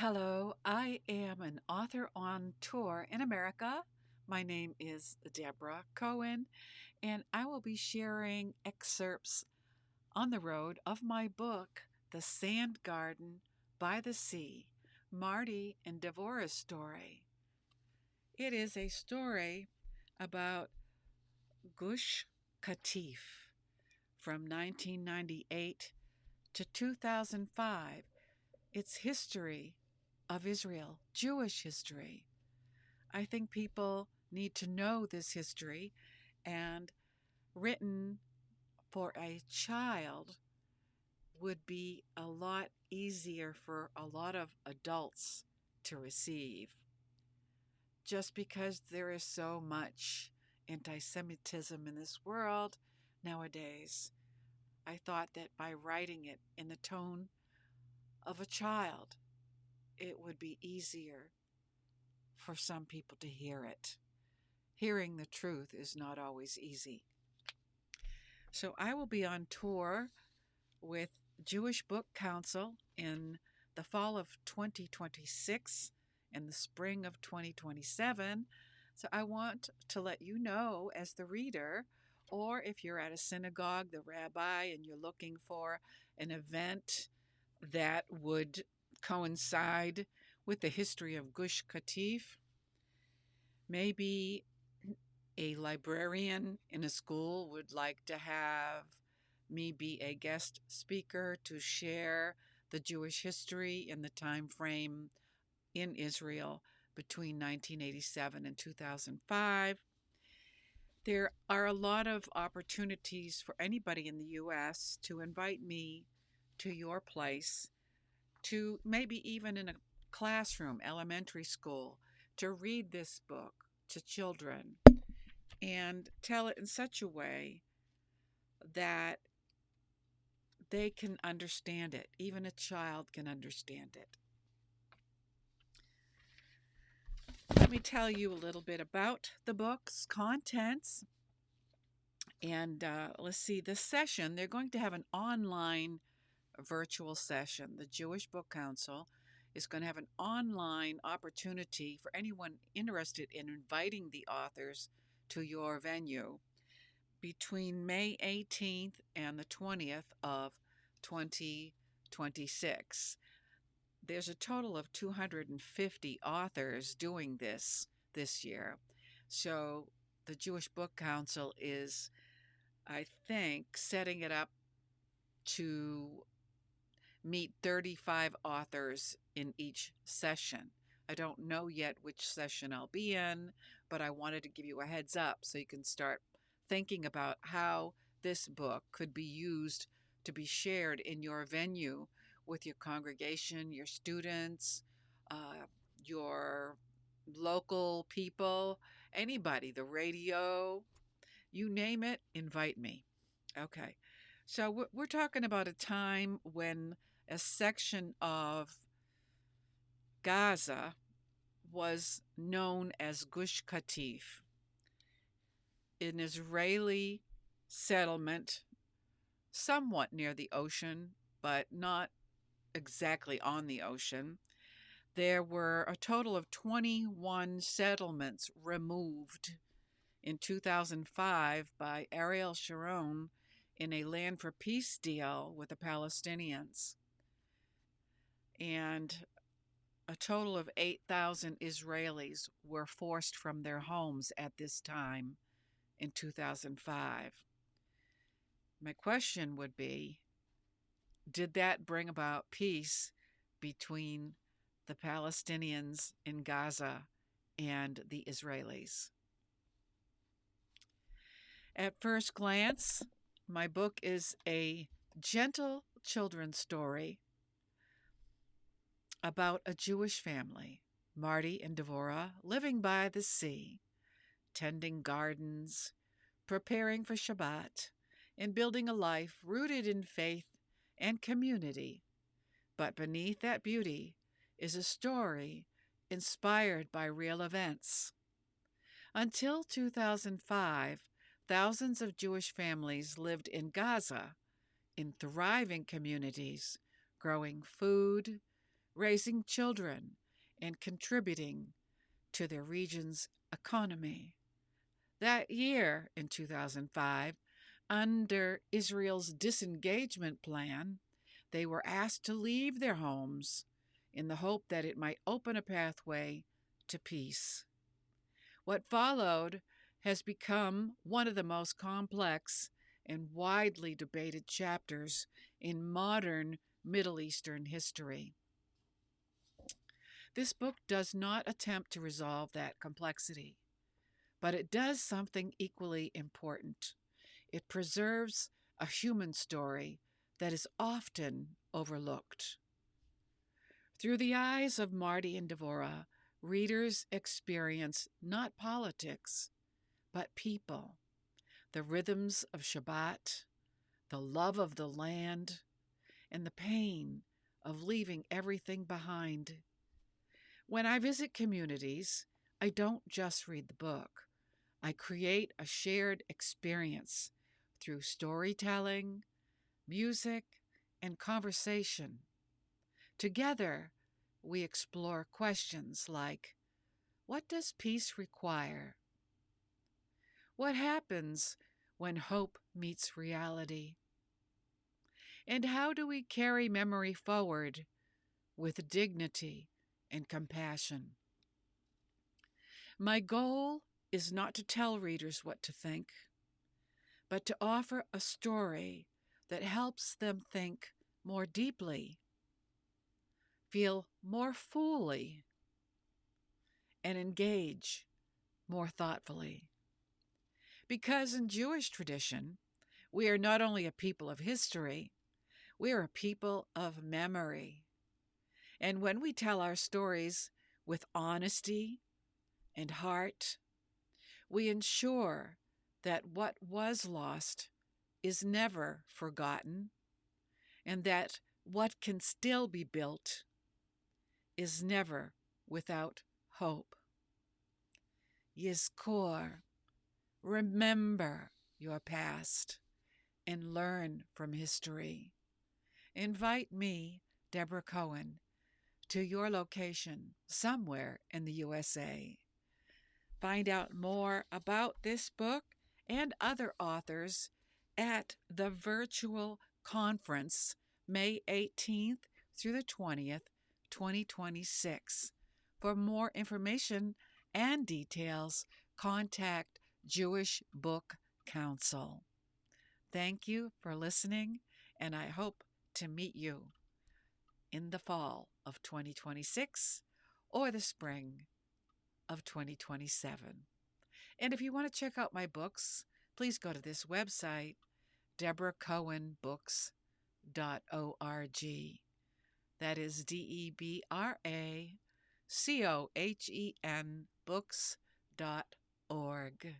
Hello, I am an author on tour in America. My name is Debra Cohen, and I will be sharing excerpts on the road of my book, The Sand Garden by the Sea, Marty and Devorah's story. It is a story about Gush Katif from 1998 to 2005. It's history of Israel, Jewish history. I think people need to know this history, and written for a child would be a lot easier for a lot of adults to receive. Just because there is so much anti Semitism in this world nowadays, I thought that by writing it in the tone of a child, it would be easier for some people to hear it. Hearing the truth is not always easy. So I will be on tour with Jewish Book Council in the fall of 2026 and the spring of 2027. So I want to let you know, as the reader, or if you're at a synagogue, the rabbi, and you're looking for an event that would coincide with the history of Gush Katif, maybe a librarian in a school would like to have me be a guest speaker to share the Jewish history in the time frame in Israel between 1987 and 2005. There are a lot of opportunities for anybody in the U.S. to invite me to your place, to maybe even in a classroom, elementary school, to read this book to children and tell it in such a way that they can understand it. Even a child can understand it. Let me tell you a little bit about the book's contents. And let's see, this session, they're going to have an online virtual session. The Jewish Book Council is going to have an online opportunity for anyone interested in inviting the authors to your venue between May 18th and the 20th of 2026. There's a total of 250 authors doing this year. So the Jewish Book Council is, I think, setting it up to meet 35 authors in each session. I don't know yet which session I'll be in, but I wanted to give you a heads up so you can start thinking about how this book could be used to be shared in your venue with your congregation, your students, your local people, anybody, the radio, you name it, invite me. Okay. So we're talking about a time when a section of Gaza was known as Gush Katif, an Israeli settlement somewhat near the ocean, but not exactly on the ocean. There were a total of 21 settlements removed in 2005 by Ariel Sharon in a land for peace deal with the Palestinians. And a total of 8,000 Israelis were forced from their homes at this time in 2005. My question would be, did that bring about peace between the Palestinians in Gaza and the Israelis? At first glance, my book is a gentle children's story about a Jewish family, Marty and Devorah, living by the sea, tending gardens, preparing for Shabbat, and building a life rooted in faith and community. But beneath that beauty is a story inspired by real events. Until 2005, thousands of Jewish families lived in Gaza in thriving communities, growing food, raising children, and contributing to their region's economy. That year, in 2005, under Israel's disengagement plan, they were asked to leave their homes in the hope that it might open a pathway to peace. What followed has become one of the most complex and widely debated chapters in modern Middle Eastern history. This book does not attempt to resolve that complexity, but it does something equally important. It preserves a human story that is often overlooked. Through the eyes of Marty and Deborah, readers experience not politics, but people, the rhythms of Shabbat, the love of the land, and the pain of leaving everything behind. When I visit communities, I don't just read the book. I create a shared experience through storytelling, music, and conversation. Together, we explore questions like, what does peace require? What happens when hope meets reality? And how do we carry memory forward with dignity and compassion? My goal is not to tell readers what to think, but to offer a story that helps them think more deeply, feel more fully, and engage more thoughtfully. Because in Jewish tradition, we are not only a people of history, we are a people of memory. And when we tell our stories with honesty and heart, we ensure that what was lost is never forgotten, and that what can still be built is never without hope. Yizkor, remember your past and learn from history. Invite me, Debra Cohen, to your location somewhere in the USA. Find out more about this book and other authors at the virtual conference May 18th through the 20th, 2026. For more information and details, contact Jewish Book Council. Thank you for listening, and I hope to meet you in the fall of 2026 or the spring of 2027. And if you want to check out my books, please go to this website, debracohenbooks.org. That is DebraCohen books.org.